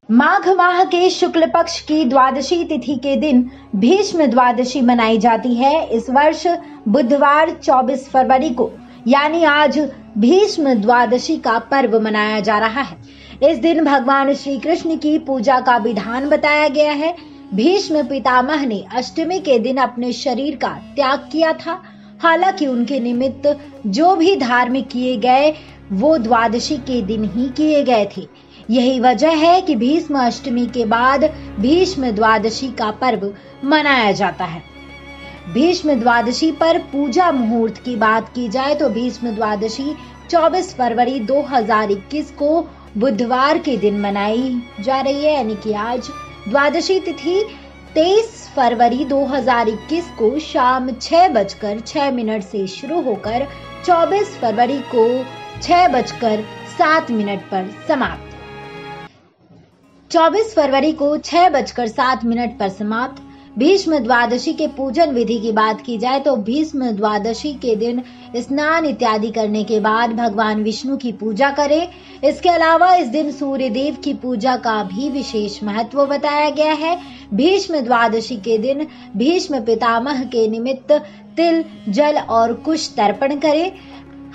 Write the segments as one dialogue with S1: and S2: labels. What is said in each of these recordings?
S1: माघ माह के शुक्ल पक्ष की द्वादशी तिथि के दिन भीष्म द्वादशी मनाई जाती है। इस वर्ष बुधवार 24 फरवरी को यानी आज भीष्म द्वादशी का पर्व मनाया जा रहा है। इस दिन भगवान श्री कृष्ण की पूजा का विधान बताया गया है। भीष्म पितामह ने अष्टमी के दिन अपने शरीर का त्याग किया था। हालांकि उनके निमित्त जो भी धार्मिक किए गए वो द्वादशी के दिन ही किए गए थे। यही वजह है कि भीष्म अष्टमी के बाद भीष्म द्वादशी का पर्व मनाया जाता है। भीष्म द्वादशी पर पूजा मुहूर्त की बात की जाए तो भीष्म द्वादशी 24 फरवरी 2021 को बुधवार के दिन मनाई जा रही है, यानी कि आज द्वादशी तिथि 23 फरवरी 2021 को शाम 6:06 से शुरू होकर 24 फरवरी को 6:07 पर समाप्त। 24 फरवरी को 6:07 पर समाप्त। भीष्म द्वादशी के पूजन विधि की बात की जाए तो भीष्म द्वादशी के दिन स्नान इत्यादि करने के बाद भगवान विष्णु की पूजा करें। इसके अलावा इस दिन सूर्य देव की पूजा का भी विशेष महत्व बताया गया है। भीष्म द्वादशी के दिन भीष्म पितामह के निमित्त तिल, जल और कुश तर्पण करें।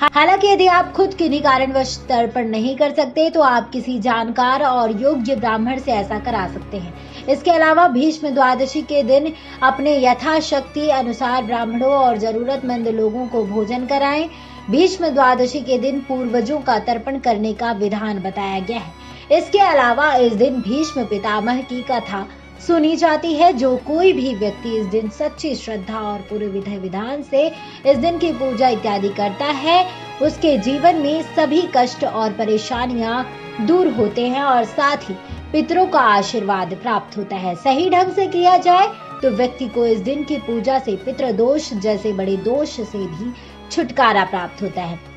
S1: हालांकि यदि आप खुद किन्हीं कारणवश तर्पण नहीं कर सकते तो आप किसी जानकार और योग्य ब्राह्मण से ऐसा करा सकते हैं। इसके अलावा भीष्म द्वादशी के दिन अपने यथाशक्ति अनुसार ब्राह्मणों और जरूरतमंद लोगों को भोजन कराएं। भीष्म द्वादशी के दिन पूर्वजों का तर्पण करने का विधान बताया गया है। इसके अलावा इस दिन भीष्म पितामह की कथा सुनी जाती है। जो कोई भी व्यक्ति इस दिन सच्ची श्रद्धा और पूरे विधि विधान से इस दिन की पूजा इत्यादि करता है उसके जीवन में सभी कष्ट और परेशानियां दूर होते हैं और साथ ही पितरों का आशीर्वाद प्राप्त होता है। सही ढंग से किया जाए तो व्यक्ति को इस दिन की पूजा से पितृदोष जैसे बड़े दोष से भी छुटकारा प्राप्त होता है।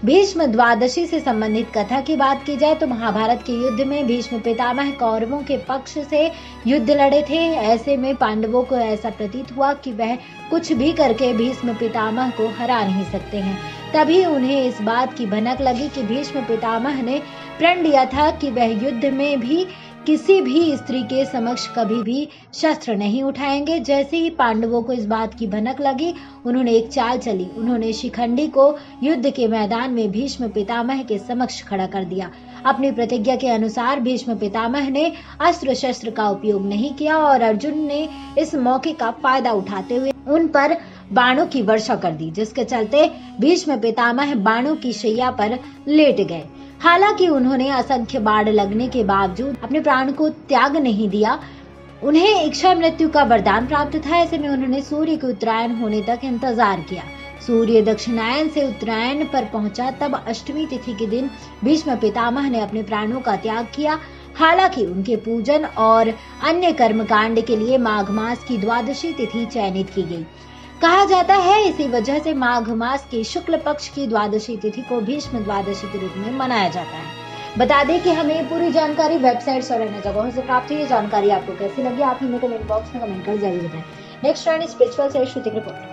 S1: भीष्म द्वादशी से संबंधित कथा की बात की जाए तो महाभारत के युद्ध में भीष्म पितामह कौरवों के पक्ष से युद्ध लड़े थे। ऐसे में पांडवों को ऐसा प्रतीत हुआ कि वह कुछ भी करके भीष्म पितामह को हरा नहीं सकते हैं। तभी उन्हें इस बात की भनक लगी कि भीष्म पितामह ने प्रण लिया था कि वह युद्ध में भी किसी भी स्त्री के समक्ष कभी भी शस्त्र नहीं उठाएंगे। जैसे ही पांडवों को इस बात की भनक लगी उन्होंने एक चाल चली। उन्होंने शिखंडी को युद्ध के मैदान में भीष्म पितामह के समक्ष खड़ा कर दिया। अपनी प्रतिज्ञा के अनुसार भीष्म पितामह ने अस्त्र शस्त्र का उपयोग नहीं किया और अर्जुन ने इस मौके का फायदा उठाते हुए उन पर बाणों की वर्षा कर दी, जिसके चलते भीष्म पितामह बाणों की शैया पर लेट गए। हालांकि उन्होंने असंख्य बाण लगने के बावजूद अपने प्राण को त्याग नहीं दिया। उन्हें इच्छा मृत्यु का वरदान प्राप्त था। ऐसे में उन्होंने सूर्य के उत्तरायण होने तक इंतजार किया। सूर्य दक्षिणायन से उत्तरायण पर पहुंचा तब अष्टमी तिथि के दिन भीष्म पितामह ने अपने प्राणों का त्याग किया। हालांकि उनके पूजन और अन्य कर्मकांड के लिए माघ मास की द्वादशी तिथि चयनित की गई। कहा जाता है इसी वजह से माघ मास के शुक्ल पक्ष की द्वादशी तिथि को भीष्म द्वादशी के रूप में मनाया जाता है। बता दें कि हमें पूरी जानकारी वेबसाइट्स और अन्य जगहों से प्राप्त हुई। ये जानकारी आपको कैसी लगी आप हमें कमेंट बॉक्स में कमेंट कर जरूर बताएं। नेक्स्ट स्पिरिचुअल से श्रुति रिपोर्ट।